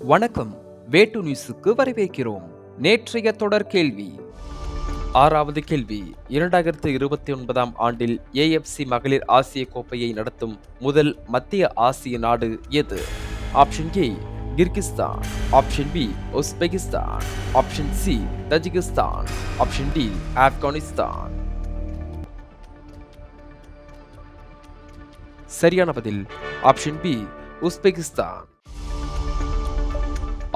வணக்கம். வேட்டு நியூஸுக்கு வரவேற்கிறோம். நேற்றைய தொடர் கேள்வி. ஆறாவது கேள்வி. 2029ஆம் ஆண்டில் ஏஎஃப்சி மகளிர் ஆசிய கோப்பையை நடத்தும் முதல் மத்திய ஆசிய நாடு எது? Option A Kyrgyzstan, option B Uzbekistan, option C Tajikistan, option D Afghanistan. சரியான பதில் ஆப்ஷன் பி உஸ்பெகிஸ்தான்.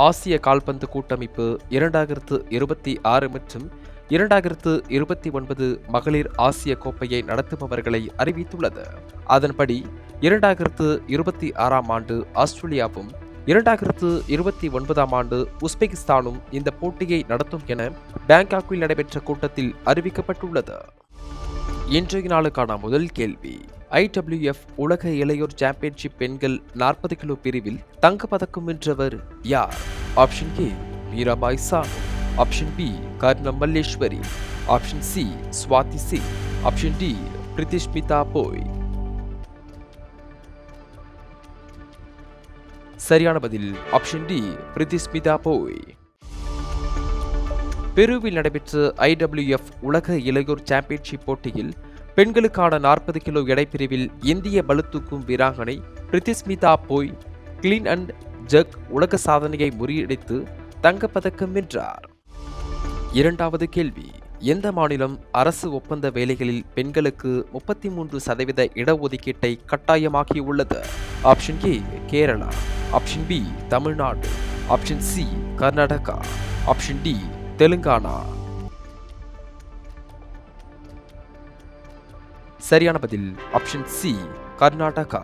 ஆசிய கால்பந்து கூட்டமைப்பு 2026 மற்றும் 2029 மகளிர் ஆசிய கோப்பையை நடத்துபவர்களை அறிவித்துள்ளது. அதன்படி 2026ஆம் ஆண்டு ஆஸ்திரேலியாவும் 2029ஆம் ஆண்டு உஸ்பெகிஸ்தானும் இந்த போட்டியை நடத்தும் என பாங்காக்கில் நடைபெற்ற கூட்டத்தில் அறிவிக்கப்பட்டுள்ளது. இன்றைய நாளுக்கான முதல் கேள்வி. IWF உலக இளையோர் சாம்பியன்ஷிப் பெண்கள் 40 கிலோ பிரிவில் தங்கப்பதக்கம் வென்றவர் யார்? Option A Mirabai Chanu, option B Karnam Malleswari, option C Swati Singh, option D Pritishmita Bhoi. சரியான பதில் ஆப்ஷன் டி பிரிதிஷ்மிதா போய். பெருவில் நடைபெற்ற IWF உலக இளையோர் சாம்பியன்ஷிப் போட்டியில் பெண்களுக்கான 40 கிலோ எடைப்பிரிவில் இந்திய பளுதூக்கும் வீராங்கனை பிரிதிஷ்மிதா போய் கிளீன் அண்ட் ஜர்க் உலக சாதனையை முறியடித்து தங்கப்பதக்கம் வென்றார். இரண்டாவது கேள்வி. எந்த மாநிலம் அரசு ஒப்பந்த வேலைகளில் பெண்களுக்கு 33% இடஒதுக்கீட்டை கட்டாயமாக்கியுள்ளது? Option A Kerala, option B Tamil Nadu, option C Karnataka, option D Telangana. சரியான பதில் ஆப்ஷன் சி கர்நாடகா.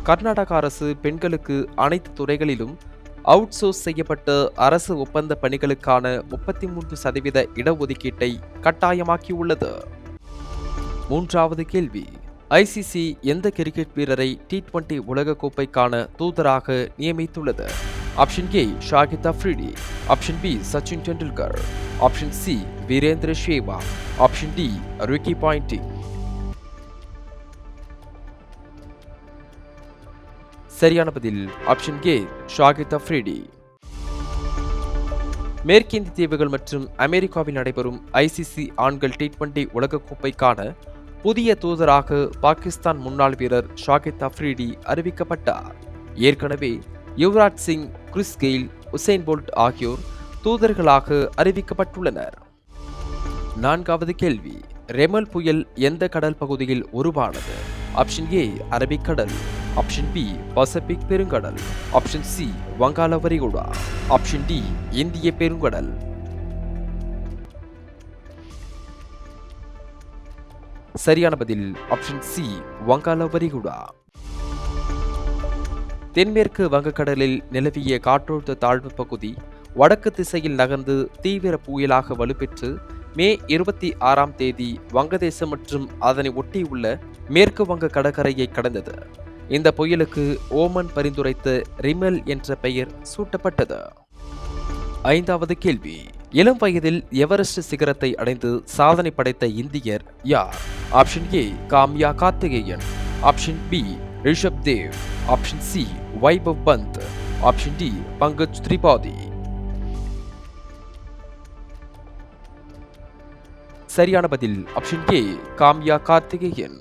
கர்நாடக அரசு பெண்களுக்கு அனைத்து துறைகளிலும் அவுட் சோர்ஸ் செய்யப்பட்ட அரசு ஒப்பந்த பணிகளுக்கான 33% இடஒதுக்கீட்டை கட்டாயமாக்கியுள்ளது. மூன்றாவது கேள்வி. ICC எந்த கிரிக்கெட் வீரரை T20 உலகக்கோப்பைக்கான தூதராக நியமித்துள்ளது? Option A Shahid Afridi, option B Sachin Tendulkar, option C Virender Sehwag, option D Ricky Ponting. சரியான பதில் ஆப்ஷன் ஏ ஷாகித் அஃப்ரிடி. மேற்கிந்திய தீவுகள் மற்றும் அமெரிக்காவில் நடைபெறும் ICC ஆண்கள் T20 உலகக்கோப்பைக்கான புதிய தூதராக பாகிஸ்தான் முன்னாள் வீரர் ஷாகித் அஃப்ரிடி அறிவிக்கப்பட்டார். ஏற்கனவே Yuvraj Singh, Chris Gayle, Usain Bolt ஆகியோர் தூதர்களாக அறிவிக்கப்பட்டுள்ளனர். நான்காவது கேள்வி. ரெமல் புயல் எந்த கடல் பகுதியில் உருவானது? ஆப்ஷன் ஏ அரபிக்கடல், ஆப்ஷன் பி பசிபிக் பெருங்கடல், ஆப்ஷன் சி வங்காள விரிகுடா, ஆப்ஷன் டி இந்திய பெருங்கடல். சரியான பதில் ஆப்ஷன் சி வங்காள விரிகுடா. தென்மேற்கு வங்கக்கடலில் நிலவிய காற்றழுத்த தாழ்வு பகுதி வடக்கு திசையில் நகர்ந்து தீவிர புயலாக வலுப்பெற்று மே 26ஆம் தேதி வங்கதேசம் மற்றும் அதனை ஒட்டியுள்ள மேற்கு வங்க கடற்கரையை கடந்தது. இந்த புயலுக்கு ஓமன் பரிந்துரைத்த ரிமல் என்ற பெயர் சூட்டப்பட்டது. ஐந்தாவது கேள்வி. இளம் வயதில் எவரெஸ்ட் சிகரத்தை அடைந்து சாதனை படைத்த இந்தியர் யார்? Option A Kamya Karthikeyan, option B Rishabh Dev, option C Vaibhav Pant, option D Pankaj Tripathi. சரியான பதில் ஆப்ஷன் ஏ காம்யா கார்த்திகேயன்.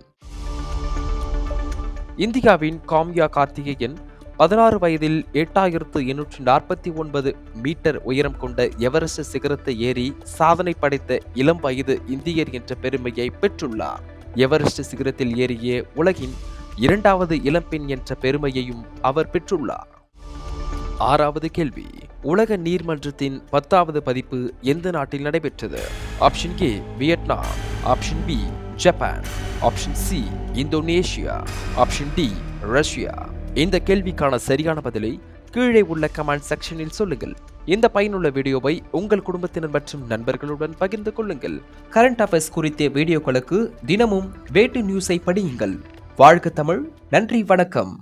இந்தியாவின் காம்யா கார்த்திகேயன் 16 வயதில் 8849 மீட்டர் உயரம் கொண்ட எவரெஸ்ட் சிகரத்தை ஏறி சாதனை படைத்த இளம் வயது இந்தியர் என்ற பெருமையை பெற்றுள்ளார். எவரெஸ்ட் சிகரத்தில் ஏறிய உலகின் 2வது இளம்பெண் என்ற பெருமையையும் அவர் பெற்றுள்ளார். ஆறாவது கேள்வி. உலக நீர்மன்றத்தின் 10வது பதிப்பு எந்த நாட்டில் நடைபெற்றது? Option A Vietnam, option B Japan, option C Indonesia, option D Russia. இந்த கேள்விக்கான சரியான பதிலை கீழே உள்ள கமெண்ட் செக்ஷனில் சொல்லுங்கள். இந்த பயனுள்ள வீடியோவை உங்கள் குடும்பத்தினர் மற்றும் நண்பர்களுடன் பகிர்ந்து கொள்ளுங்கள். கரண்ட் அஃபேர்ஸ் குறித்த வீடியோக்களுக்கு தினமும் வேட்டு நியூஸை படியுங்கள். வாழ்க தமிழ். நன்றி, வணக்கம்.